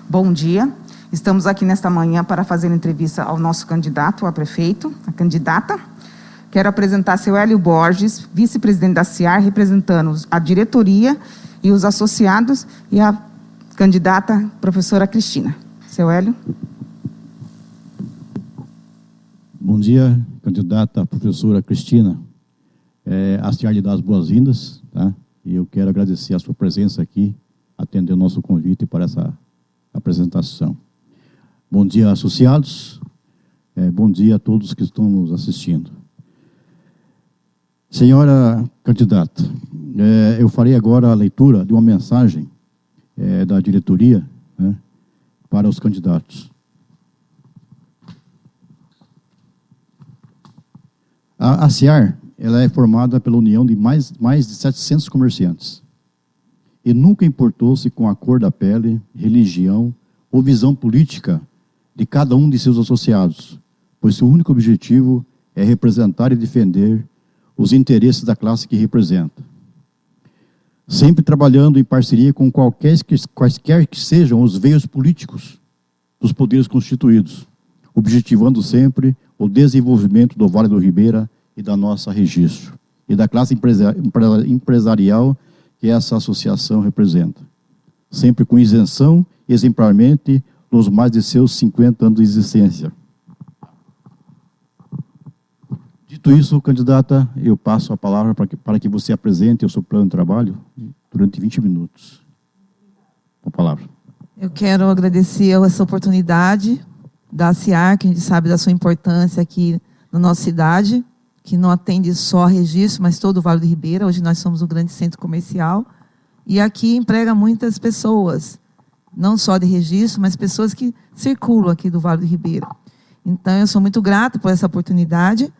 Bom dia. Estamos aqui nesta manhã para fazer entrevista ao nosso candidato a prefeito, a candidata. Quero apresentar seu Hélio Borges, vice-presidente da CIAR, representando a diretoria e os associados, e a candidata professora Cristina. Seu Hélio. Bom dia, candidata professora Cristina. A CIAR lhe dá as boas-vindas, tá? E eu quero agradecer a sua presença aqui, atender o nosso convite para essa apresentação. Bom dia, associados. Bom dia a todos que estão nos assistindo. Senhora candidata, eu farei agora a leitura de uma mensagem da diretoria, né, para os candidatos. A CIAR, ela é formada pela união de mais de 700 comerciantes e nunca importou-se com a cor da pele, religião ou visão política de cada um de seus associados, pois seu único objetivo é representar e defender os interesses da classe que representa. Sempre trabalhando em parceria com quaisquer que sejam os veios políticos dos poderes constituídos, objetivando sempre o desenvolvimento do Vale do Ribeira e da nossa registro, e da classe empresarial que essa associação representa, sempre com isenção e exemplarmente nos mais de seus 50 anos de existência. Dito isso, candidata, eu passo a palavra para que você apresente o seu plano de trabalho durante 20 minutos. Com a palavra. Eu quero agradecer essa oportunidade da CIAR, que a gente sabe da sua importância aqui na nossa cidade, que não atende só a registro, mas todo o Vale do Ribeira. Hoje nós somos um grande centro comercial e aqui emprega muitas pessoas, não só de registro, mas pessoas que circulam aqui do Vale do Ribeira. Então, eu sou muito grata por essa oportunidade,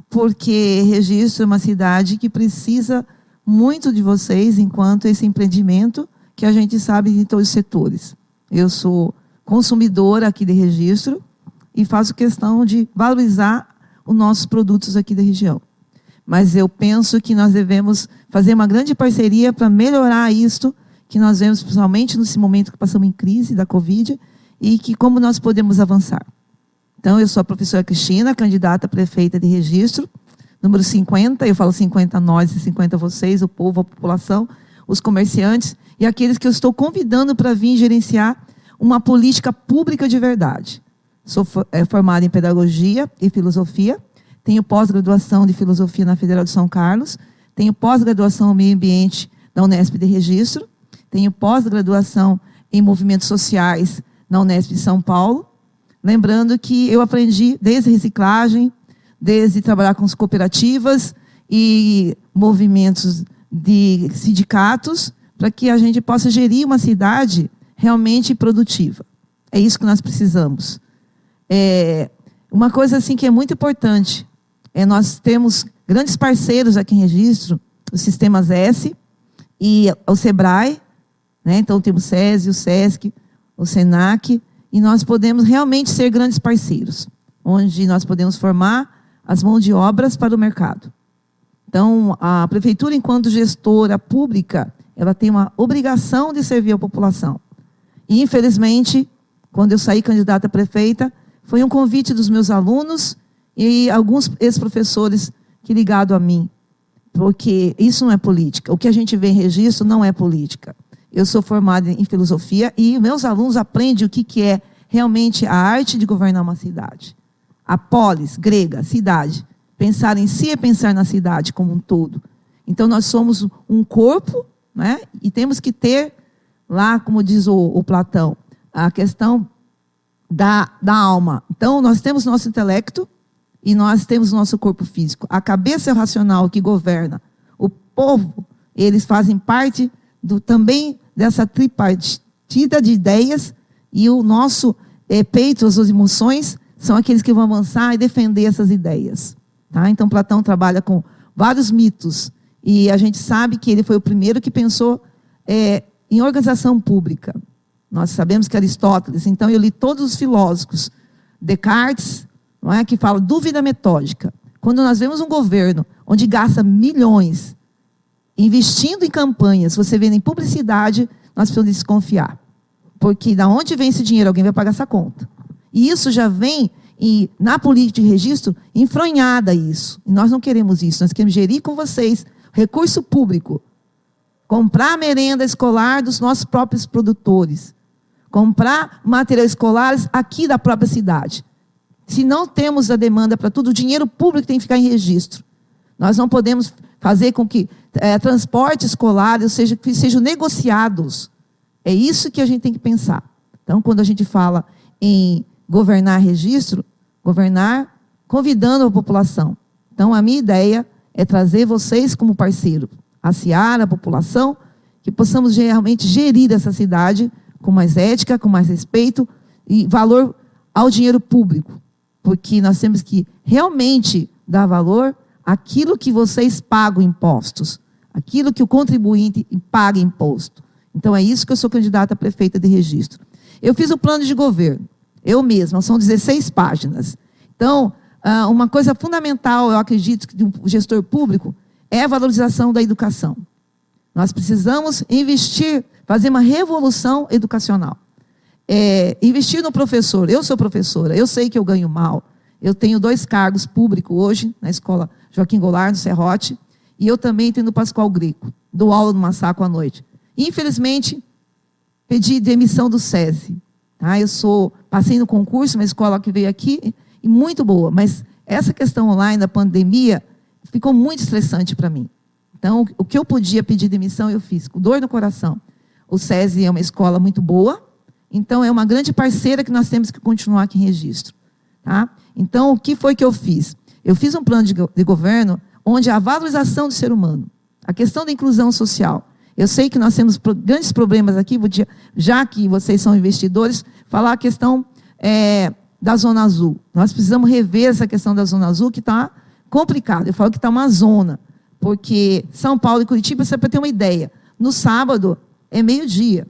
porque Registro é uma cidade que precisa muito de vocês, enquanto esse empreendimento que a gente sabe em todos os setores. Eu sou consumidora aqui de Registro e faço questão de valorizar os nossos produtos aqui da região. Mas eu penso que nós devemos fazer uma grande parceria para melhorar isto que nós vemos, principalmente nesse momento que passamos em crise da Covid, e que como nós podemos avançar. Então, eu sou a professora Cristina, candidata a prefeita de Registro, número 50, eu falo 50 nós e 50 vocês, o povo, a população, os comerciantes, e aqueles que eu estou convidando para vir gerenciar uma política pública de verdade. Sou formada em Pedagogia e Filosofia, tenho pós-graduação de Filosofia na Federal de São Carlos, tenho pós-graduação em Meio Ambiente na Unesp de Registro, tenho pós-graduação em Movimentos Sociais na Unesp de São Paulo. Lembrando que eu aprendi desde reciclagem, desde trabalhar com as cooperativas e movimentos de sindicatos, para que a gente possa gerir uma cidade realmente produtiva. É isso que nós precisamos. Uma coisa assim que é muito importante, nós temos grandes parceiros aqui em Registro, os Sistemas S e o SEBRAE, né? Então temos o SESI, o SESC, o SENAC, e nós podemos realmente ser grandes parceiros, onde nós podemos formar as mãos de obras para o mercado. Então, a prefeitura, enquanto gestora pública, ela tem uma obrigação de servir a população. E, infelizmente, quando eu saí candidata a prefeita, foi um convite dos meus alunos e alguns ex-professores que ligaram a mim, porque isso não é política. O que a gente vê em Registro não é política. Eu sou formada em filosofia e meus alunos aprendem o que é realmente a arte de governar uma cidade. A polis, grega, cidade. Pensar em si é pensar na cidade como um todo. Então, nós somos um corpo, né? E temos que ter lá, como diz o Platão, a questão da alma. Então, nós temos nosso intelecto e nós temos nosso corpo físico. A cabeça racional que governa o povo, eles fazem parte também dessa tripartida de ideias, e o nosso peito, as emoções, são aqueles que vão avançar e defender essas ideias. Tá? Então, Platão trabalha com vários mitos, e a gente sabe que ele foi o primeiro que pensou em organização pública. Nós sabemos que Aristóteles, então eu li todos os filósofos, Descartes, não é, que fala dúvida metódica. Quando nós vemos um governo onde gasta milhões investindo em campanhas, você vê em publicidade, nós precisamos desconfiar. Porque da onde vem esse dinheiro? Alguém vai pagar essa conta. E isso já vem, na política de registro, enfronhada isso. E nós não queremos isso. Nós queremos gerir com vocês recurso público. Comprar merenda escolar dos nossos próprios produtores. Comprar material escolares aqui da própria cidade. Se não temos a demanda para tudo, o dinheiro público tem que ficar em registro. Nós não podemos fazer com que transportes escolares sejam negociados. É isso que a gente tem que pensar. Então, quando a gente fala em governar registro, governar convidando a população. Então, a minha ideia é trazer vocês como parceiro, a Seara, a população, que possamos realmente gerir essa cidade com mais ética, com mais respeito e valor ao dinheiro público. Porque nós temos que realmente dar valor àquilo que vocês pagam impostos, aquilo que o contribuinte paga imposto. Então, é isso que eu sou candidata a prefeita de registro. Eu fiz o plano de governo, eu mesma, são 16 páginas. Então, uma coisa fundamental, eu acredito, de um gestor público, é a valorização da educação. Nós precisamos investir, fazer uma revolução educacional. Investir no professor. Eu sou professora, eu sei que eu ganho mal. Eu tenho 2 cargos públicos hoje, na escola Joaquim Goulart, no Serrote, e eu também tenho no Pascoal Greco. Dou aula no Massaco à noite. Infelizmente, pedi demissão do SESI. Tá? Passei no concurso, uma escola que veio aqui, e muito boa, mas essa questão online da pandemia ficou muito estressante para mim. Então, o que eu podia pedir demissão, eu fiz, com dor no coração. O SESI é uma escola muito boa, então é uma grande parceira que nós temos que continuar aqui em registro. Tá? Então, o que foi que eu fiz? Eu fiz um plano de governo onde a valorização do ser humano, a questão da inclusão social. Eu sei que nós temos grandes problemas aqui, já que vocês são investidores, falar a questão da Zona Azul. Nós precisamos rever essa questão da Zona Azul, que está complicada. Eu falo que está uma zona, porque São Paulo e Curitiba, você para ter uma ideia, no sábado é meio-dia.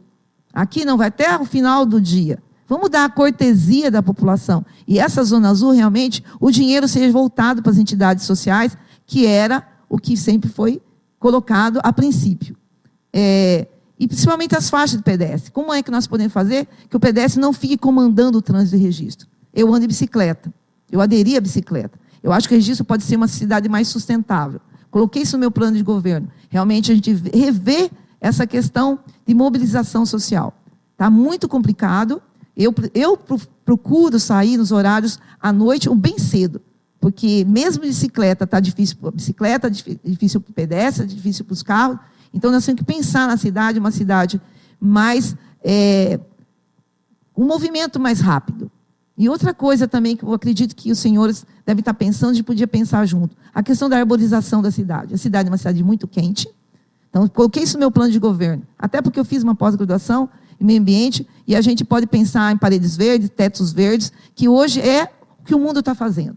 Aqui não vai até o final do dia. Vamos dar a cortesia da população. E essa Zona Azul, realmente, o dinheiro seja voltado para as entidades sociais, que era o que sempre foi colocado a princípio. E principalmente as faixas do PDS. Como é que nós podemos fazer que o PDS não fique comandando o trânsito de registro? Eu ando de bicicleta. Eu aderi à bicicleta. Eu acho que o registro pode ser uma cidade mais sustentável. Coloquei isso no meu plano de governo. Realmente, a gente rever essa questão de mobilização social. Está muito complicado. Eu procuro sair nos horários à noite ou bem cedo, porque mesmo bicicleta está difícil para a bicicleta, difícil para o pedestre, difícil para os carros. Então, nós temos que pensar na cidade, uma cidade mais... um movimento mais rápido. E outra coisa também que eu acredito que os senhores devem estar pensando, a gente podia pensar junto, a questão da arborização da cidade. A cidade é uma cidade muito quente, então coloquei isso no meu plano de governo, até porque eu fiz uma pós-graduação em meio ambiente, e a gente pode pensar em paredes verdes, tetos verdes, que hoje é o que o mundo está fazendo.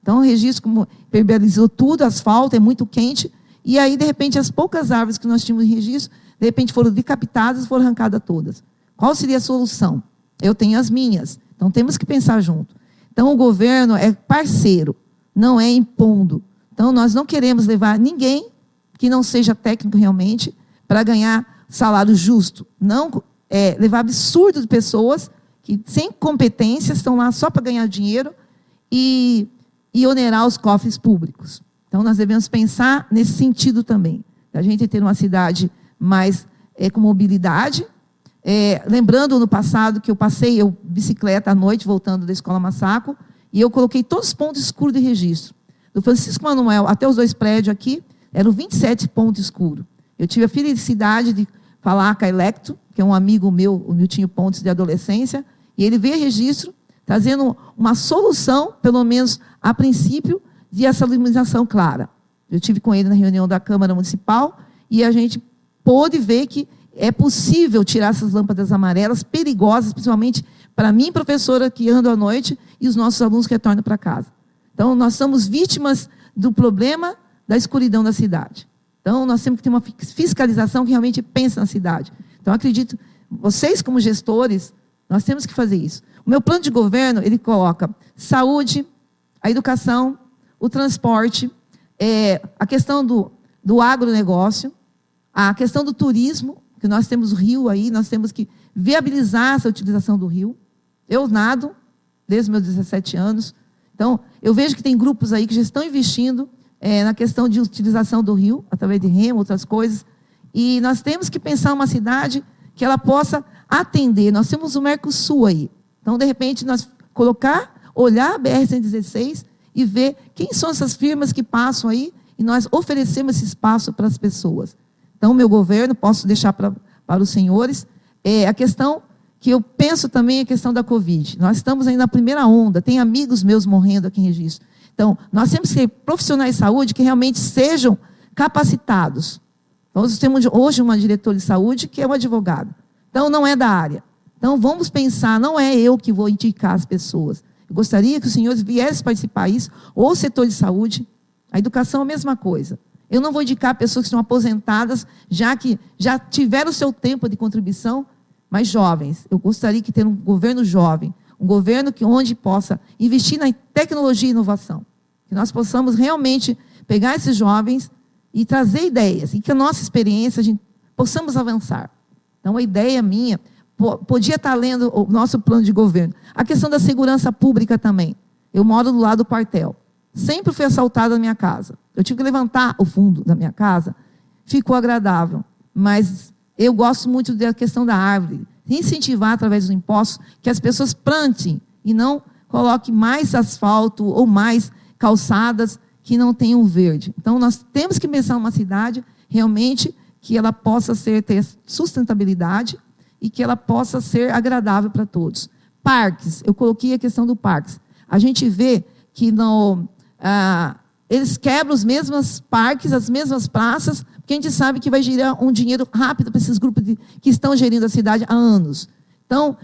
Então, o registro, como impermeabilizou tudo, asfalto, é muito quente, e aí, de repente, as poucas árvores que nós tínhamos em registro, de repente foram decapitadas, foram arrancadas todas. Qual seria a solução? Eu tenho as minhas, então temos que pensar junto. Então, o governo é parceiro, não é impondo. Então, nós não queremos levar ninguém que não seja técnico realmente para ganhar salário justo. Não levar absurdo de pessoas que, sem competência, estão lá só para ganhar dinheiro e onerar os cofres públicos. Então, nós devemos pensar nesse sentido também, da gente ter uma cidade mais com mobilidade. Lembrando, no passado, que eu passei bicicleta à noite, voltando da Escola Massaco, e eu coloquei todos os pontos escuros de registro. Do Francisco Manuel até os 2 prédios aqui, eram 27 pontos escuros. Eu tive a felicidade de falar com a Electro, que é um amigo meu, o Miltinho Pontes, de adolescência, e ele veio a registro, trazendo uma solução, pelo menos a princípio, de essa iluminação clara. Eu tive com ele na reunião da Câmara Municipal, e a gente pôde ver que é possível tirar essas lâmpadas amarelas, perigosas, principalmente para mim, professora, que ando à noite, e os nossos alunos que retornam para casa. Então, nós somos vítimas do problema da escuridão da cidade. Então, nós temos que ter uma fiscalização que realmente pense na cidade. Então, acredito, vocês como gestores, nós temos que fazer isso. O meu plano de governo, ele coloca saúde, a educação, o transporte, a questão do agronegócio, a questão do turismo, que nós temos o Rio aí, nós temos que viabilizar essa utilização do rio. Eu nado desde os meus 17 anos. Então, eu vejo que tem grupos aí que já estão investindo na questão de utilização do rio, através de remo, outras coisas. E nós temos que pensar uma cidade que ela possa atender. Nós temos o Mercosul aí. Então, de repente, nós olhar a BR-116 e ver quem são essas firmas que passam aí e nós oferecemos esse espaço para as pessoas. Então, meu governo, posso deixar para os senhores, a questão que eu penso também é a questão da Covid. Nós estamos aí na primeira onda, tem amigos meus morrendo aqui em Registro. Então, nós temos que ter profissionais de saúde que realmente sejam capacitados. Então, nós temos hoje uma diretora de saúde que é um advogado. Então, não é da área. Então, vamos pensar, não é eu que vou indicar as pessoas. Eu gostaria que os senhores viessem para esse país, ou o setor de saúde, a educação é a mesma coisa. Eu não vou indicar pessoas que estão aposentadas, já que já tiveram o seu tempo de contribuição, mas jovens. Eu gostaria de ter um governo jovem, um governo onde possa investir na tecnologia e inovação. Que nós possamos realmente pegar esses jovens e trazer ideias, e que a nossa experiência, a gente possamos avançar. Então, a ideia minha, podia estar lendo o nosso plano de governo. A questão da segurança pública também. Eu moro do lado do quartel. Sempre fui assaltada na minha casa. Eu tive que levantar o fundo da minha casa. Ficou agradável. Mas eu gosto muito da questão da árvore. Incentivar, através dos impostos, que as pessoas plantem e não coloquem mais asfalto ou mais calçadas que não tenham verde. Então, nós temos que pensar uma cidade realmente que ela possa ter sustentabilidade e que ela possa ser agradável para todos. Parques, eu coloquei a questão do parques. A gente vê que eles quebram os mesmos parques, as mesmas praças, porque a gente sabe que vai gerar um dinheiro rápido para esses grupos que estão gerindo a cidade há anos. Então,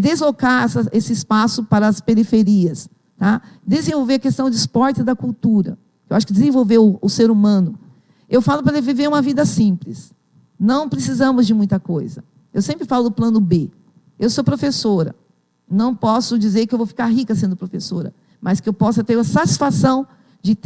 deslocar esse espaço para as periferias. Tá? Desenvolver a questão de esporte e da cultura. Eu acho que desenvolver o ser humano. Eu falo para ele viver uma vida simples. Não precisamos de muita coisa. Eu sempre falo do plano B. Eu sou professora. Não posso dizer que eu vou ficar rica sendo professora, mas que eu possa ter a satisfação de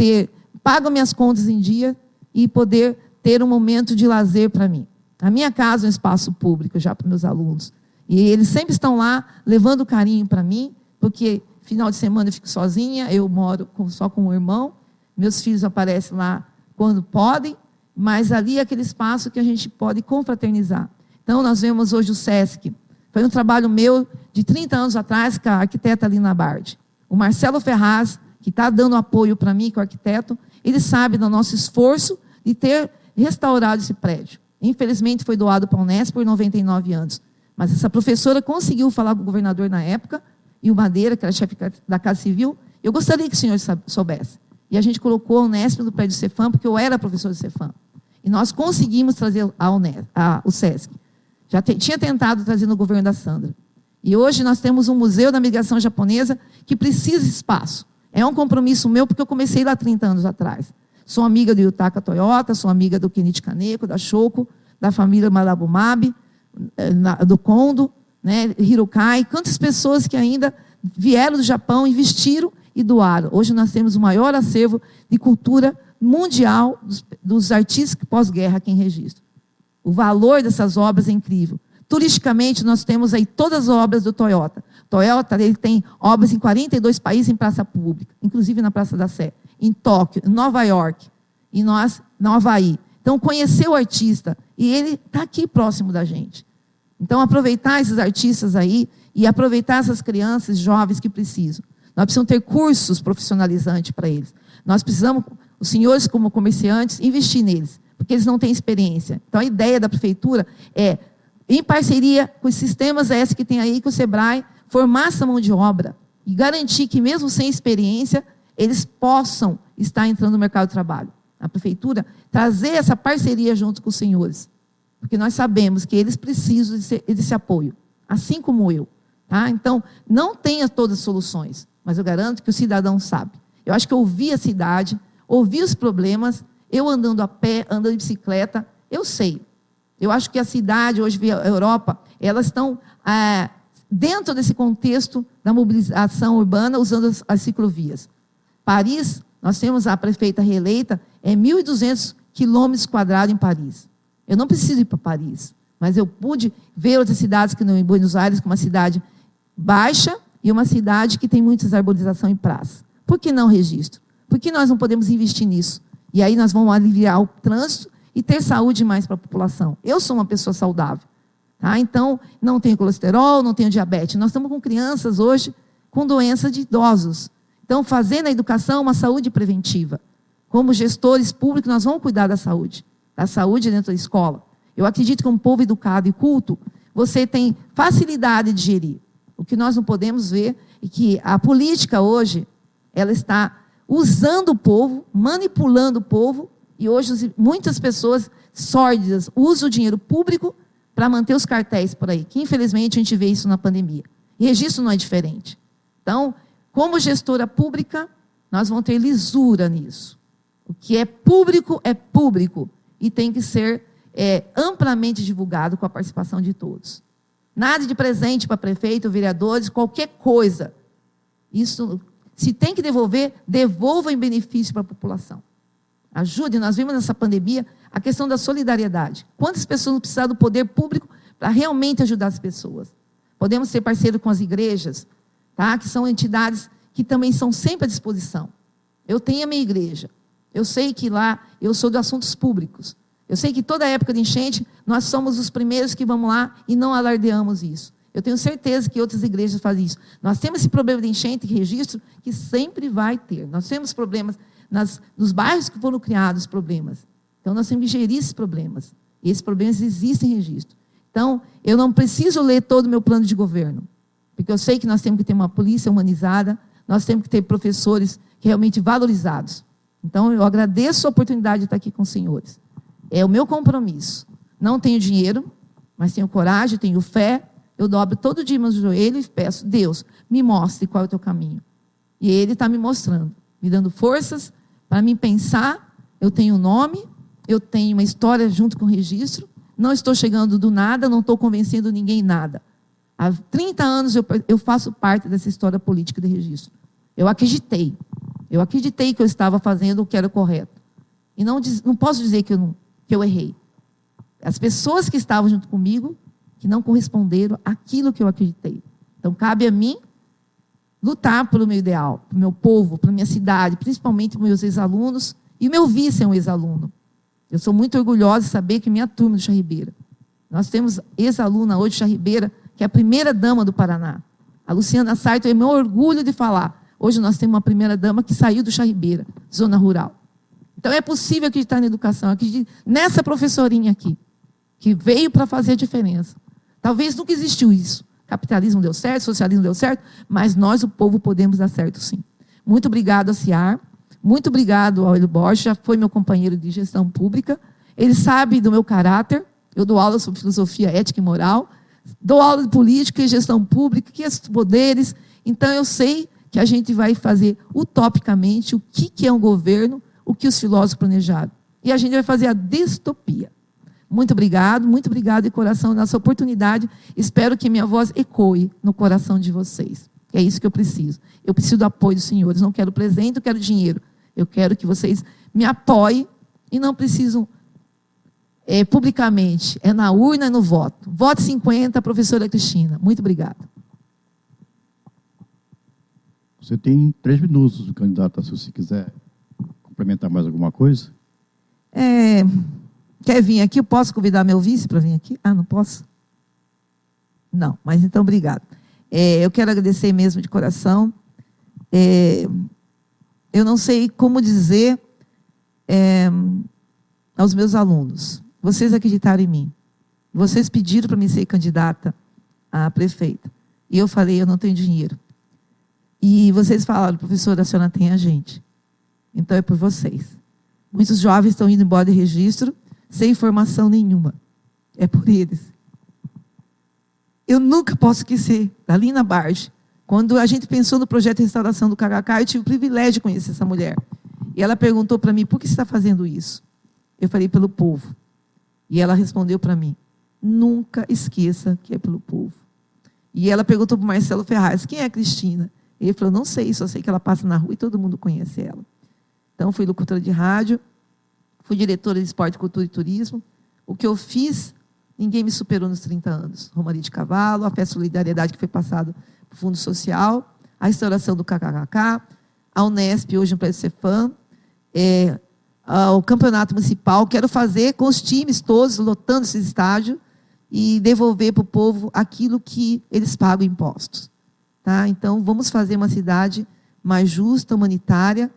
pago minhas contas em dia e poder ter um momento de lazer para mim. A minha casa é um espaço público já para meus alunos. E eles sempre estão lá levando carinho para mim, porque final de semana eu fico sozinha, eu moro só com o irmão, meus filhos aparecem lá quando podem, mas ali é aquele espaço que a gente pode confraternizar. Então, nós vemos hoje o SESC. Foi um trabalho meu de 30 anos atrás com a arquiteta Lina Bardi. O Marcelo Ferraz, que está dando apoio para mim, que é o arquiteto, ele sabe do nosso esforço de ter restaurado esse prédio. Infelizmente, foi doado para a Unesp por 99 anos. Mas essa professora conseguiu falar com o governador na época, e o Madeira, que era chefe da Casa Civil, eu gostaria que o senhor soubesse. E a gente colocou a Unesp no prédio do Cefam, porque eu era professor do Cefam. E nós conseguimos trazer o SESC. Já tinha tentado trazer no governo da Sandra. E hoje nós temos um museu da migração japonesa que precisa de espaço. É um compromisso meu, porque eu comecei lá 30 anos atrás. Sou amiga do Yutaka Toyota, sou amiga do Kenichi Kaneko, da Shoko, da família Malabumabe, do Kondo, né, Hirokai. Quantas pessoas que ainda vieram do Japão, investiram e doaram. Hoje nós temos o maior acervo de cultura mundial dos artistas pós-guerra aqui em Registro. O valor dessas obras é incrível. Turisticamente, nós temos aí todas as obras do Toyota. Toyota, ele tem obras em 42 países em praça pública, inclusive na Praça da Sé, em Tóquio, em Nova York, e nós, no Havaí. Então, conhecer o artista, e ele está aqui próximo da gente. Então, aproveitar esses artistas aí, e aproveitar essas crianças, jovens que precisam. Nós precisamos ter cursos profissionalizantes para eles. Nós precisamos, os senhores como comerciantes, investir neles, porque eles não têm experiência. Então, a ideia da prefeitura é, em parceria com os sistemas ES que tem aí, com o SEBRAE, formar essa mão de obra e garantir que, mesmo sem experiência, eles possam estar entrando no mercado de trabalho. A prefeitura trazer essa parceria junto com os senhores, porque nós sabemos que eles precisam desse apoio, assim como eu. Tá? Então, não tenha todas as soluções, mas eu garanto que o cidadão sabe. Eu acho que eu ouvi a cidade, ouvi os problemas, eu andando a pé, andando de bicicleta, eu sei. Eu acho que a cidade, hoje a Europa, elas estão dentro desse contexto da mobilização urbana, usando as ciclovias. Paris, nós temos a prefeita reeleita, 1.200 quilômetros quadrados em Paris. Eu não preciso ir para Paris. Mas eu pude ver outras cidades, que não em Buenos Aires, que é uma cidade baixa e uma cidade que tem muita arborização em praça. Por que não registro? Por que nós não podemos investir nisso? E aí nós vamos aliviar o trânsito e ter saúde mais para a população. Eu sou uma pessoa saudável. Tá? Então, não tenho colesterol, não tenho diabetes. Nós estamos com crianças hoje com doença de idosos. Então, fazer na educação uma saúde preventiva. Como gestores públicos, nós vamos cuidar da saúde dentro da escola. Eu acredito que um povo educado e culto, você tem facilidade de gerir. O que nós não podemos ver é que a política hoje, ela está usando o povo, manipulando o povo, e hoje muitas pessoas sórdidas usam o dinheiro público para manter os cartéis por aí, que infelizmente a gente vê isso na pandemia. E registro não é diferente. Então, como gestora pública, nós vamos ter lisura nisso. O que é público e tem que ser amplamente divulgado com a participação de todos. Nada de presente para prefeito, vereadores, qualquer coisa. Isso, se tem que devolver, devolva em benefício para a população. Ajude, nós vimos nessa pandemia a questão da solidariedade. Quantas pessoas não precisaram do poder público para realmente ajudar as pessoas? Podemos ser parceiros com as igrejas, tá? Que são entidades que também são sempre à disposição. Eu tenho a minha igreja. Eu sei que lá eu sou de assuntos públicos. Eu sei que toda época de enchente, nós somos os primeiros que vamos lá e não alardeamos isso. Eu tenho certeza que outras igrejas fazem isso. Nós temos esse problema de enchente e registro que sempre vai ter. Nós temos problemas nos bairros que foram criados problemas. Então, nós temos que gerir esses problemas. E esses problemas existem em registro. Então, eu não preciso ler todo o meu plano de governo. Porque eu sei que nós temos que ter uma polícia humanizada, nós temos que ter professores realmente valorizados. Então, eu agradeço a oportunidade de estar aqui com os senhores. É o meu compromisso. Não tenho dinheiro, mas tenho coragem, tenho fé. Eu dobro todo dia meus joelhos e peço, Deus, me mostre qual é o teu caminho. E Ele está me mostrando, me dando forças para mim pensar. Eu tenho um nome, eu tenho uma história junto com o registro. Não estou chegando do nada, não estou convencendo ninguém nada. Há 30 anos eu faço parte dessa história política de registro. Eu acreditei que eu estava fazendo o que era correto. E não posso dizer que eu errei. As pessoas que estavam junto comigo, que não corresponderam àquilo que eu acreditei. Então, cabe a mim lutar pelo meu ideal, pelo meu povo, pela minha cidade, principalmente para meus ex-alunos, e o meu vice é um ex-aluno. Eu sou muito orgulhosa de saber que minha turma do Chá Ribeira, nós temos ex-aluna hoje do Chá Ribeira, que é a primeira dama do Paraná. A Luciana Sarto é meu orgulho de falar. Hoje nós temos uma primeira dama que saiu do Chá Ribeira, zona rural. Então é possível acreditar na educação, acreditar nessa professorinha aqui, que veio para fazer a diferença. Talvez nunca existiu isso. Capitalismo deu certo, socialismo deu certo, mas nós, o povo, podemos dar certo sim. Muito obrigado a CIAR, muito obrigado ao Hélio Borges, já foi meu companheiro de gestão pública. Ele sabe do meu caráter, eu dou aula sobre filosofia, ética e moral, dou aula de política e gestão pública, que esses poderes. Então eu sei que a gente vai fazer utopicamente o que é um governo, o que os filósofos planejaram. E a gente vai fazer a distopia. Muito obrigado de coração nessa oportunidade. Espero que minha voz ecoe no coração de vocês. É isso que eu preciso. Eu preciso do apoio dos senhores. Não quero presente, eu quero dinheiro. Eu quero que vocês me apoiem e não precisam publicamente. É na urna e no voto. Voto 50, professora Cristina. Muito obrigada. Você tem 3 minutos, candidata, se você quiser complementar mais alguma coisa. Quer vir aqui? Eu posso convidar meu vice para vir aqui? Ah, não posso? Não, mas então, obrigado. Eu quero agradecer mesmo de coração. Eu não sei como dizer aos meus alunos. Vocês acreditaram em mim. Vocês pediram para mim ser candidata a prefeita. E eu falei, eu não tenho dinheiro. E vocês falaram, professora, a senhora tem a gente. Então é por vocês. Muitos jovens estão indo embora de registro sem informação nenhuma. É por eles. Eu nunca posso esquecer da Lina Barge. Quando a gente pensou no projeto de restauração do Cacacá, eu tive o privilégio de conhecer essa mulher. E ela perguntou para mim, por que você está fazendo isso? Eu falei, pelo povo. E ela respondeu para mim, nunca esqueça que é pelo povo. E ela perguntou para o Marcelo Ferraz, quem é a Cristina? Ele falou, não sei, só sei que ela passa na rua e todo mundo conhece ela. Então, fui locutora de rádio, fui diretora de esporte, cultura e turismo. O que eu fiz ninguém me superou nos 30 anos. Romaria de Cavalo, a festa de solidariedade que foi passada para o Fundo Social, a restauração do KKK, a Unesp, hoje no Prédio Cefam, o campeonato municipal. Quero fazer com os times todos, lotando esse estádio, e devolver para o povo aquilo que eles pagam impostos. Tá? Então, vamos fazer uma cidade mais justa, humanitária,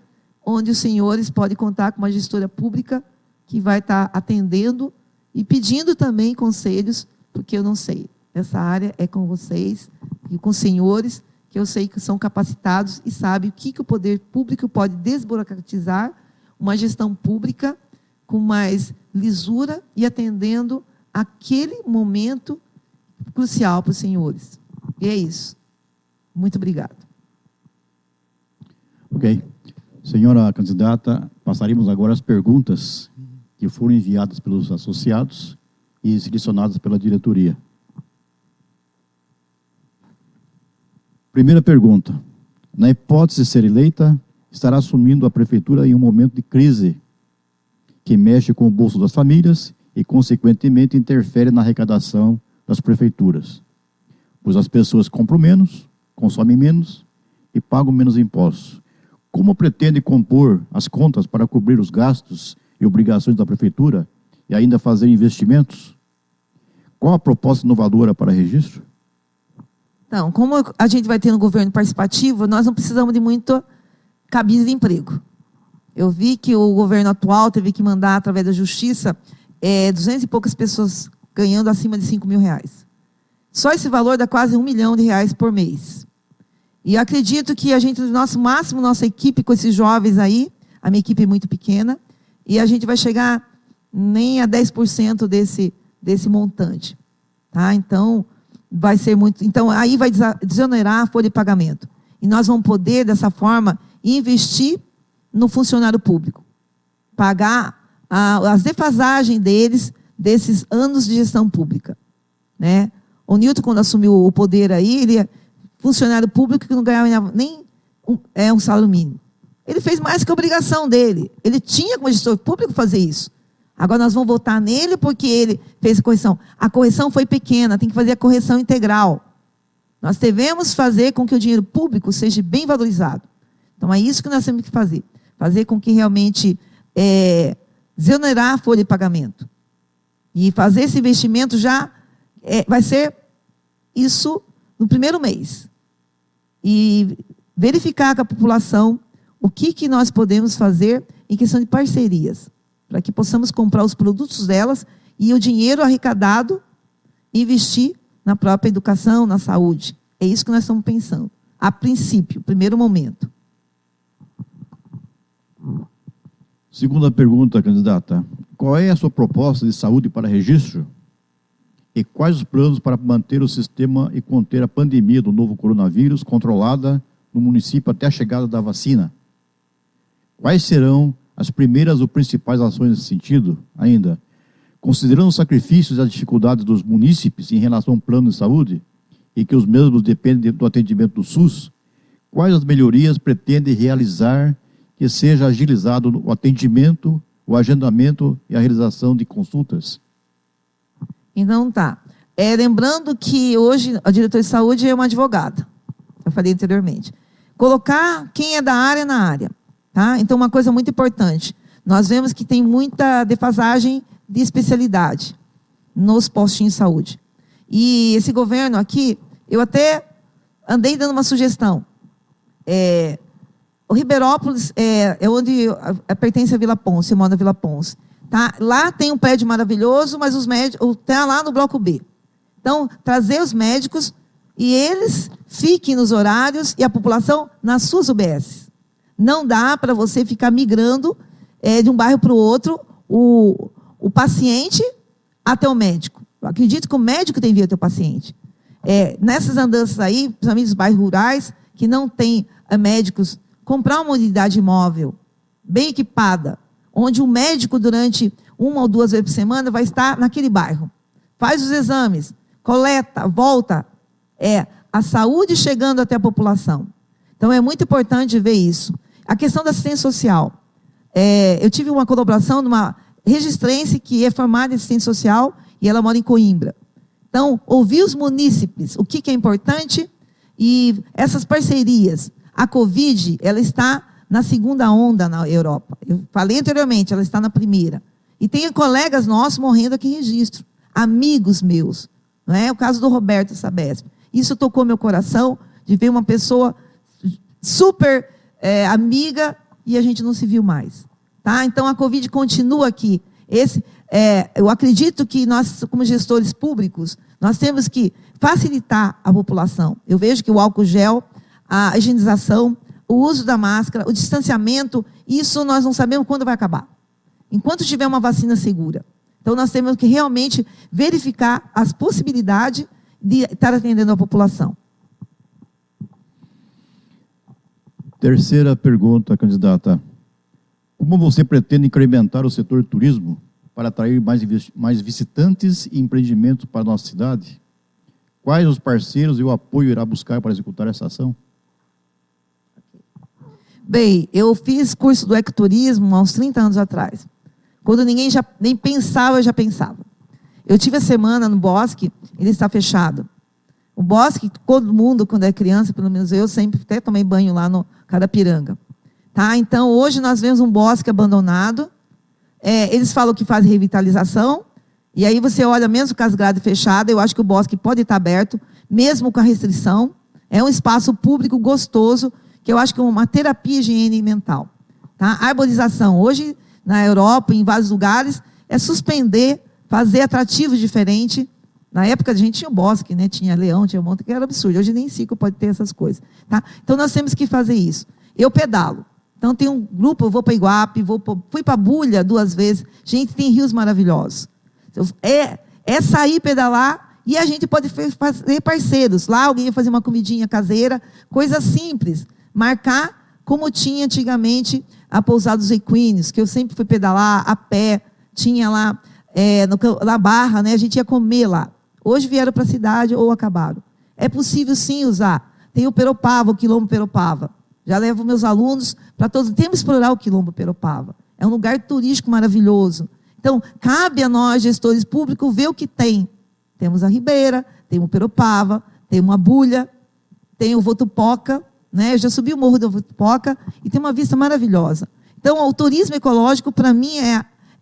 onde os senhores podem contar com uma gestora pública que vai estar atendendo e pedindo também conselhos, porque eu não sei. Essa área é com vocês e com os senhores, que eu sei que são capacitados e sabem o que o poder público pode desburocratizar uma gestão pública com mais lisura e atendendo aquele momento crucial para os senhores. E é isso. Muito obrigada. Ok. Senhora candidata, passaremos agora as perguntas que foram enviadas pelos associados e selecionadas pela diretoria. Primeira pergunta. Na hipótese de ser eleita, estará assumindo a prefeitura em um momento de crise que mexe com o bolso das famílias e, consequentemente, interfere na arrecadação das prefeituras, pois as pessoas compram menos, consomem menos e pagam menos impostos. Como pretende compor as contas para cobrir os gastos e obrigações da prefeitura e ainda fazer investimentos? Qual a proposta inovadora para registro? Então, como a gente vai ter um governo participativo, nós não precisamos de muito cabide de emprego. Eu vi que o governo atual teve que mandar, através da justiça, 200 e poucas pessoas ganhando acima de 5 mil reais. Só esse valor dá quase R$1 milhão por mês. E eu acredito que a gente, no nosso máximo, nossa equipe com esses jovens aí, a minha equipe é muito pequena, e a gente vai chegar nem a 10% desse montante. Tá? Então, vai ser muito. Então, aí vai desonerar a folha de pagamento. E nós vamos poder, dessa forma, investir no funcionário público. Pagar as defasagens deles, desses anos de gestão pública. Né? O Nilton, quando assumiu o poder aí, ele é funcionário público que não ganhava nem um salário mínimo. Ele fez mais que a obrigação dele. Ele tinha, como gestor público, fazer isso. Agora nós vamos votar nele porque ele fez a correção. A correção foi pequena, tem que fazer a correção integral. Nós devemos fazer com que o dinheiro público seja bem valorizado. Então é isso que nós temos que fazer. Fazer com que realmente desonerar a folha de pagamento. E fazer esse investimento já vai ser isso no primeiro mês. E verificar com a população o que nós podemos fazer em questão de parcerias, para que possamos comprar os produtos delas e o dinheiro arrecadado investir na própria educação, na saúde. É isso que nós estamos pensando. A princípio, primeiro momento. Segunda pergunta, candidata. Qual é a sua proposta de saúde para registro? E quais os planos para manter o sistema e conter a pandemia do novo coronavírus controlada no município até a chegada da vacina? Quais serão as primeiras ou principais ações nesse sentido? Ainda, considerando os sacrifícios e as dificuldades dos munícipes em relação ao plano de saúde, e que os mesmos dependem do atendimento do SUS, quais as melhorias pretende realizar que seja agilizado o atendimento, o agendamento e a realização de consultas? Então, tá. Lembrando que hoje a diretora de saúde é uma advogada. Eu falei anteriormente. Colocar quem é da área na área. Tá? Então, uma coisa muito importante. Nós vemos que tem muita defasagem de especialidade nos postinhos de saúde. E esse governo aqui, eu até andei dando uma sugestão. O Ribeirópolis é onde pertence a Vila Ponce, eu moro na Vila Ponce. Tá? Lá tem um prédio maravilhoso, mas os médicos estão lá no bloco B. Então, trazer os médicos e eles fiquem nos horários e a população nas suas UBS. Não dá para você ficar migrando de um bairro para o outro, o paciente até o médico. Eu acredito que o médico tem que vir até o paciente. Nessas andanças aí, principalmente nos bairros rurais, que não tem médicos, comprar uma unidade móvel, bem equipada, onde o médico, durante 1 ou 2 vezes por semana, vai estar naquele bairro. Faz os exames, coleta, volta. A saúde chegando até a população. Então, é muito importante ver isso. A questão da assistência social. Eu tive uma colaboração numa registrense que é formada em assistência social e ela mora em Coimbra. Então, ouvir os munícipes, o que é importante, e essas parcerias. A Covid, ela está na segunda onda na Europa. Eu falei anteriormente, ela está na primeira. E tem colegas nossos morrendo aqui em Registro, amigos meus. Não é? O caso do Roberto Sabesp. Isso tocou meu coração, de ver uma pessoa super amiga e a gente não se viu mais. Tá? Então, a Covid continua aqui. Eu acredito que nós, como gestores públicos, nós temos que facilitar a população. Eu vejo que o álcool gel, a higienização, o uso da máscara, o distanciamento, isso nós não sabemos quando vai acabar. Enquanto tiver uma vacina segura. Então, nós temos que realmente verificar as possibilidades de estar atendendo a população. Terceira pergunta, candidata. Como você pretende incrementar o setor turismo para atrair mais visitantes e empreendimentos para a nossa cidade? Quais os parceiros e o apoio irá buscar para executar essa ação? Bem, eu fiz curso do ecoturismo há uns 30 anos atrás. Quando ninguém nem pensava, eu já pensava. Eu tive a semana no bosque, ele está fechado. O bosque, todo mundo, quando é criança, pelo menos eu, sempre até tomei banho lá no Carapiranga. Tá? Então, hoje nós vemos um bosque abandonado. Eles falam que fazem revitalização. E aí você olha, mesmo com as grades fechadas, eu acho que o bosque pode estar aberto, mesmo com a restrição. É um espaço público gostoso, que eu acho que é uma terapia higiene mental. Tá? Arborização. Hoje, na Europa, em vários lugares, é suspender, fazer atrativos diferentes. Na época, a gente tinha o bosque, né? Tinha leão, tinha um monte, que era absurdo. Hoje nem ciclo pode ter essas coisas. Tá? Então, nós temos que fazer isso. Eu pedalo. Então, tem um grupo, eu vou para Iguape, fui para Bulha 2 vezes. Gente, tem rios maravilhosos. É sair, pedalar, e a gente pode fazer parceiros. Lá, alguém ia fazer uma comidinha caseira, coisa simples. Marcar, como tinha antigamente a Pousada dos Equinos, que eu sempre fui pedalar a pé, tinha lá na Barra, né? A gente ia comer lá. Hoje vieram para a cidade ou acabaram. É possível sim usar. Tem o Peropava, o Quilombo Peropava. Já levo meus alunos para todos. Temos que explorar o Quilombo Peropava. É um lugar turístico maravilhoso. Então, cabe a nós, gestores públicos, ver o que tem. Temos a Ribeira, tem o Peropava, tem uma Bulha, tem o Votupoca, né? Eu já subi o morro do Votupoca e tem uma vista maravilhosa. Então, o turismo ecológico, para mim,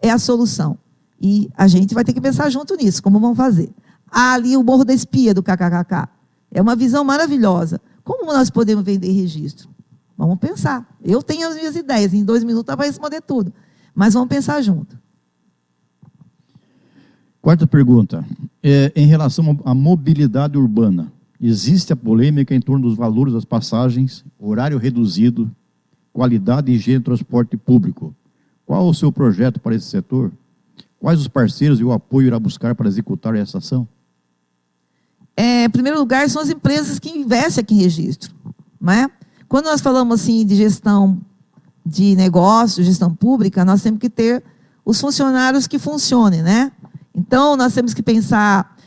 é a solução. E a gente vai ter que pensar junto nisso, como vamos fazer. Ali o Morro da Espia, do KKKK. É uma visão maravilhosa. Como nós podemos vender registro? Vamos pensar. Eu tenho as minhas ideias. Em 2 minutos vai responder tudo. Mas vamos pensar junto. Quarta pergunta. Em relação à mobilidade urbana, existe a polêmica em torno dos valores das passagens, horário reduzido, qualidade e higiene do transporte público. Qual o seu projeto para esse setor? Quais os parceiros e o apoio irá buscar para executar essa ação? Em primeiro lugar, são as empresas que investem aqui em registro. Não é? Quando nós falamos assim, de gestão de negócio, gestão pública, nós temos que ter os funcionários que funcionem, né? Então, nós temos que pensar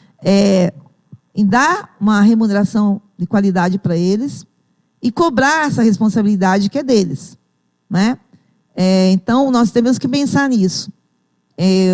em dar uma remuneração de qualidade para eles e cobrar essa responsabilidade que é deles. Né? Então, nós temos que pensar nisso.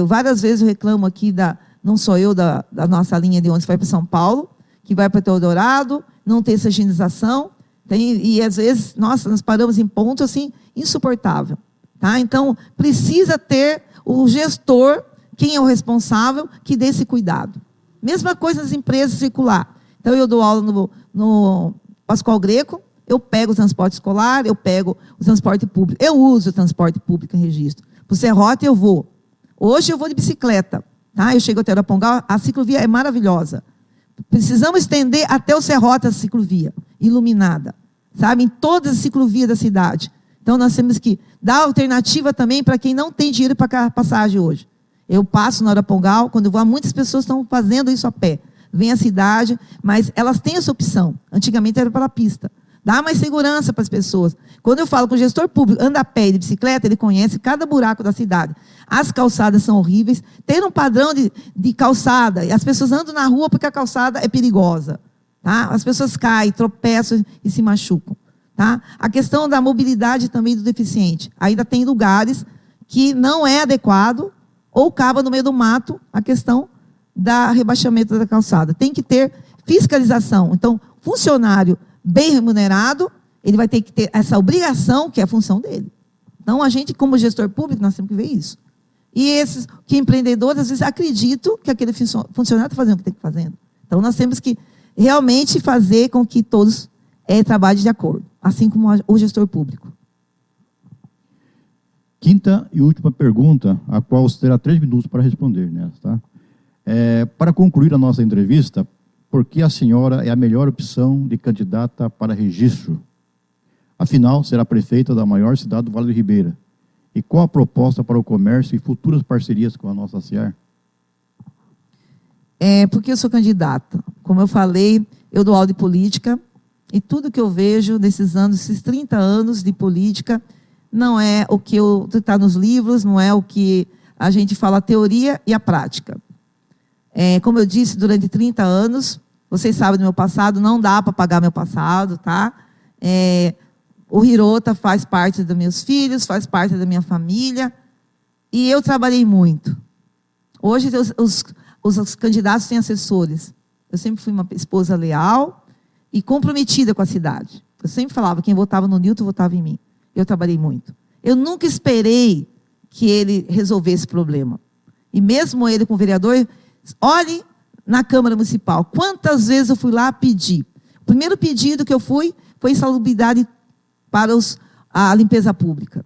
Várias vezes eu reclamo aqui, não só eu, da nossa linha de ônibus que vai para São Paulo, que vai para Teodorado, não tem essa higienização, e às vezes, nossa, nós paramos em ponto assim, insuportável. Tá? Então, precisa ter o gestor, quem é o responsável, que dê esse cuidado. Mesma coisa nas empresas circular. Então, eu dou aula no Pascoal Greco, eu pego o transporte escolar, eu pego o transporte público. Eu uso o transporte público em registro. Para o Serrote eu vou. Hoje eu vou de bicicleta. Tá? Eu chego até Arapongal, a ciclovia é maravilhosa. Precisamos estender até o Serrote a ciclovia, iluminada. Sabe? Em todas as ciclovias da cidade. Então, nós temos que dar alternativa também para quem não tem dinheiro para passagem hoje. Eu passo na Arapongal, quando eu vou, muitas pessoas estão fazendo isso a pé. Vem à cidade, mas elas têm essa opção. Antigamente era pela pista. Dá mais segurança para as pessoas. Quando eu falo com o gestor público, anda a pé e de bicicleta, ele conhece cada buraco da cidade. As calçadas são horríveis. Tem um padrão de calçada. E as pessoas andam na rua porque a calçada é perigosa. Tá? As pessoas caem, tropeçam e se machucam. Tá? A questão da mobilidade também do deficiente. Ainda tem lugares que não é adequado ou acaba no meio do mato a questão dar rebaixamento da calçada. Tem que ter fiscalização. Então, funcionário bem remunerado, ele vai ter que ter essa obrigação, que é a função dele. Então, a gente, como gestor público, nós temos que ver isso. E esses que empreendedores, às vezes, acreditam que aquele funcionário está fazendo o que tem que fazer. Então, nós temos que realmente fazer com que todos trabalhem de acordo, assim como o gestor público. Quinta e última pergunta, a qual você terá 3 minutos para responder, né, tá? Para concluir a nossa entrevista, por que a senhora é a melhor opção de candidata para registro? Afinal, será prefeita da maior cidade do Vale do Ribeira. E qual a proposta para o comércio e futuras parcerias com a nossa CIAR? Porque eu sou candidata. Como eu falei, eu dou aula de política, e tudo que eu vejo nesses anos, esses 30 anos de política, não é o que está nos livros, não é o que a gente fala a teoria e a prática. Como eu disse, durante 30 anos, vocês sabem do meu passado, não dá para pagar meu passado, tá? O Hirota faz parte dos meus filhos, faz parte da minha família, e eu trabalhei muito. Hoje, os candidatos têm assessores. Eu sempre fui uma esposa leal e comprometida com a cidade. Eu sempre falava, quem votava no Nilton, votava em mim. Eu trabalhei muito. Eu nunca esperei que ele resolvesse esse problema. E mesmo ele com o vereador, olhe na Câmara Municipal, quantas vezes eu fui lá pedir. O primeiro pedido que eu fui foi insalubridade para a limpeza pública.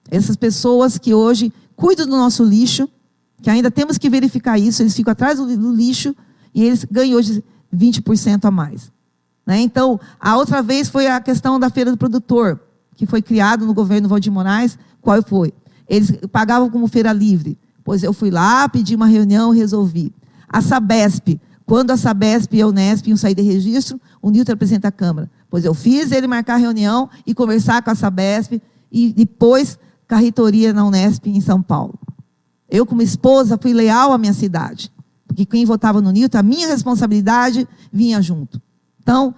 Essas pessoas que hoje cuidam do nosso lixo, que ainda temos que verificar isso, eles ficam atrás do lixo e eles ganham hoje 20% a mais. Né? Então, a outra vez foi a questão da Feira do Produtor, que foi criado no governo Valdir Moraes. Qual foi? Eles pagavam como feira livre. Pois eu fui lá, pedi uma reunião e resolvi. A Sabesp, quando a Sabesp e a Unesp iam sair de registro, o Nilton representa a Câmara. Pois eu fiz ele marcar a reunião e conversar com a Sabesp e depois com a reitoria na Unesp em São Paulo. Eu, como esposa, fui leal à minha cidade. Porque quem votava no Nilton, a minha responsabilidade vinha junto. Então,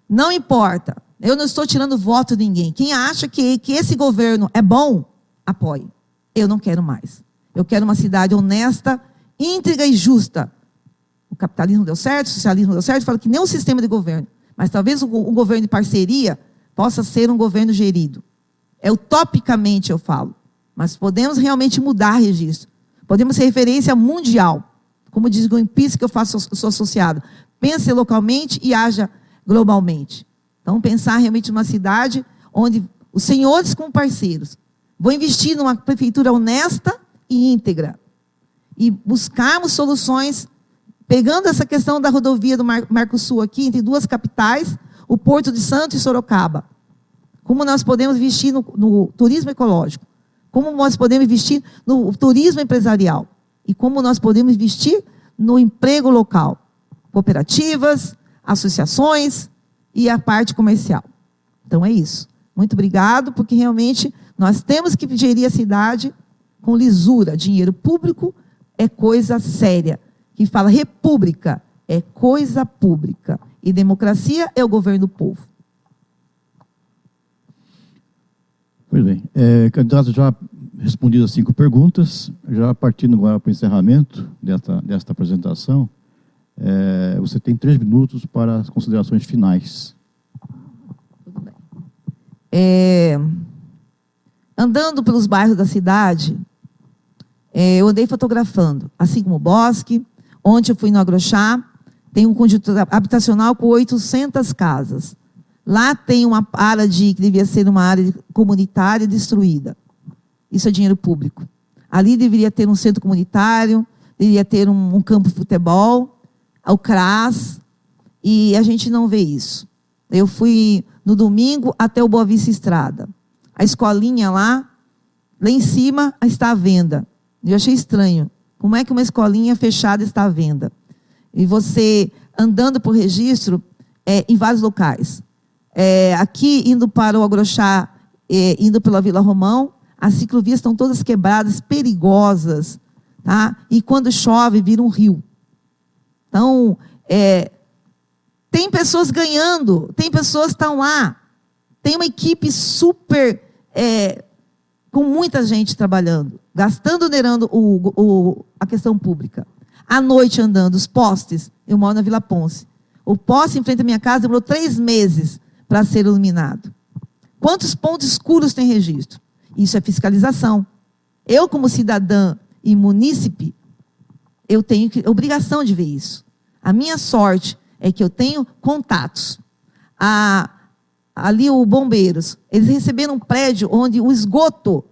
não importa. Eu não estou tirando voto de ninguém. Quem acha que esse governo é bom, apoie. Eu não quero mais. Eu quero uma cidade honesta, íntegra e justa. O capitalismo deu certo, o socialismo deu certo, falo que nem um sistema de governo. Mas talvez o governo de parceria possa ser um governo gerido. Utopicamente eu falo. Mas podemos realmente mudar registro. Podemos ser referência mundial. Como diz Greenpeace, que eu sou associado. Pense localmente e haja globalmente. Então, pensar realmente numa cidade onde os senhores como parceiros vão investir numa prefeitura honesta e íntegra. E buscarmos soluções, pegando essa questão da rodovia do Mercosul aqui, entre duas capitais, o Porto de Santos e Sorocaba. Como nós podemos investir no turismo ecológico. Como nós podemos investir no turismo empresarial. E como nós podemos investir no emprego local. Cooperativas, associações e a parte comercial. Então é isso. Muito obrigado, porque realmente nós temos que gerir a cidade com lisura. Dinheiro público é coisa séria. Que fala república é coisa pública. E democracia é o governo do povo. Pois bem. Candidato, já respondido as 5 perguntas, já partindo agora para o encerramento desta apresentação, você tem 3 minutos para as considerações finais. Tudo bem. Andando pelos bairros da cidade, eu andei fotografando, assim como o Bosque. Ontem eu fui no Agrochá, tem um conjunto habitacional com 800 casas. Lá tem uma área que devia ser uma área comunitária destruída. Isso é dinheiro público. Ali deveria ter um centro comunitário, deveria ter um campo de futebol, o CRAS, e a gente não vê isso. Eu fui no domingo até o Boa Vista Estrada. A escolinha lá em cima, está à venda. Eu achei estranho. Como é que uma escolinha fechada está à venda? E você andando por registro em vários locais. Aqui, indo para o Agrochá, indo pela Vila Romão, as ciclovias estão todas quebradas, perigosas. Tá? E quando chove, vira um rio. Então, tem pessoas ganhando, tem pessoas que estão lá. Tem uma equipe super, com muita gente trabalhando, gastando, onerando a questão pública. à noite andando. Os postes, eu moro na Vila Ponce. O poste em frente à minha casa demorou 3 meses para ser iluminado. Quantos pontos escuros tem registro? Isso é fiscalização. Eu, como cidadã e munícipe, eu tenho obrigação de ver isso. A minha sorte é que eu tenho contatos. Ali, os bombeiros, eles receberam um prédio onde o esgoto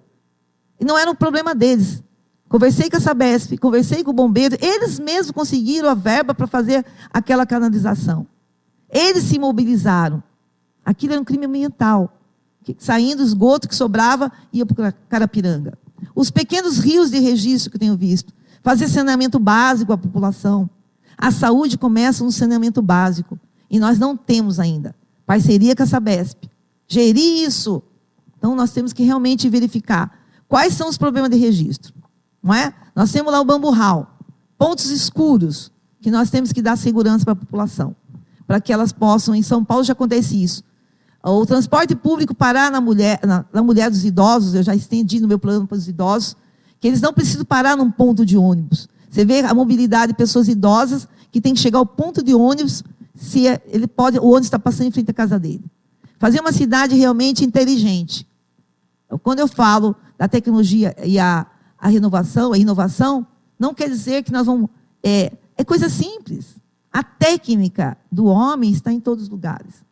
não era um problema deles. Conversei com a Sabesp, conversei com o bombeiro, eles mesmos conseguiram a verba para fazer aquela canalização. Eles se mobilizaram. Aquilo era um crime ambiental. Saindo do esgoto que sobrava, ia para Carapiranga. Os pequenos rios de registro que eu tenho visto. Fazer saneamento básico à população. A saúde começa no saneamento básico. E nós não temos ainda. Parceria com a Sabesp. Gerir isso. Então, nós temos que realmente verificar quais são os problemas de registro. Não é? Nós temos lá o bamburral. Pontos escuros, que nós temos que dar segurança para a população. Para que elas possam, em São Paulo já acontece isso. O transporte público parar na mulher dos idosos, eu já estendi no meu plano para os idosos, que eles não precisam parar num ponto de ônibus. Você vê a mobilidade de pessoas idosas que tem que chegar ao ponto de ônibus, o ônibus está passando em frente à casa dele. Fazer uma cidade realmente inteligente. Quando eu falo da tecnologia e a renovação, a inovação, não quer dizer que nós vamos... É coisa simples. A técnica do homem está em todos os lugares.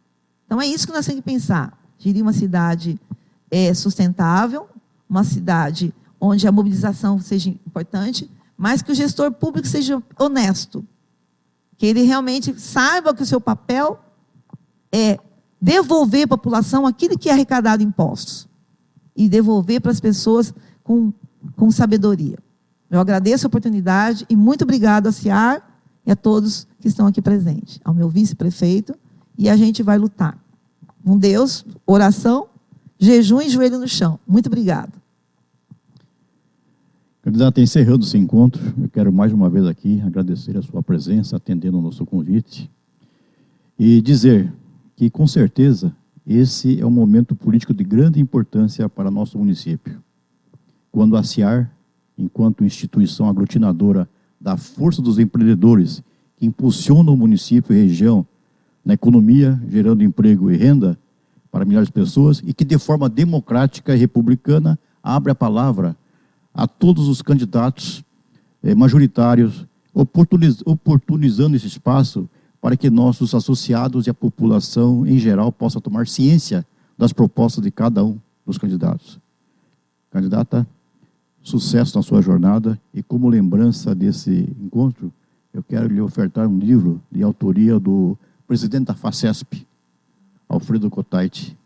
Então, é isso que nós temos que pensar. Gerir uma cidade sustentável, uma cidade onde a mobilização seja importante, mas que o gestor público seja honesto. Que ele realmente saiba que o seu papel é devolver à população aquilo que é arrecadado em impostos. E devolver para as pessoas com sabedoria. Eu agradeço a oportunidade e muito obrigado a CIAR e a todos que estão aqui presentes. Ao meu vice-prefeito, e a gente vai lutar. Com Deus, oração, jejum e joelho no chão. Muito obrigado. Candidato, encerrando esse encontro, eu quero mais uma vez aqui agradecer a sua presença, atendendo o nosso convite, e dizer que, com certeza, esse é um momento político de grande importância para nosso município. Quando a CIAR, enquanto instituição aglutinadora da força dos empreendedores, que impulsiona o município e região na economia, gerando emprego e renda para milhares de pessoas, e que de forma democrática e republicana abre a palavra a todos os candidatos majoritários, oportunizando esse espaço para que nossos associados e a população em geral possa tomar ciência das propostas de cada um dos candidatos. Candidata, sucesso na sua jornada, e como lembrança desse encontro, eu quero lhe ofertar um livro de autoria do presidente da FACESP, Alfredo Kotait,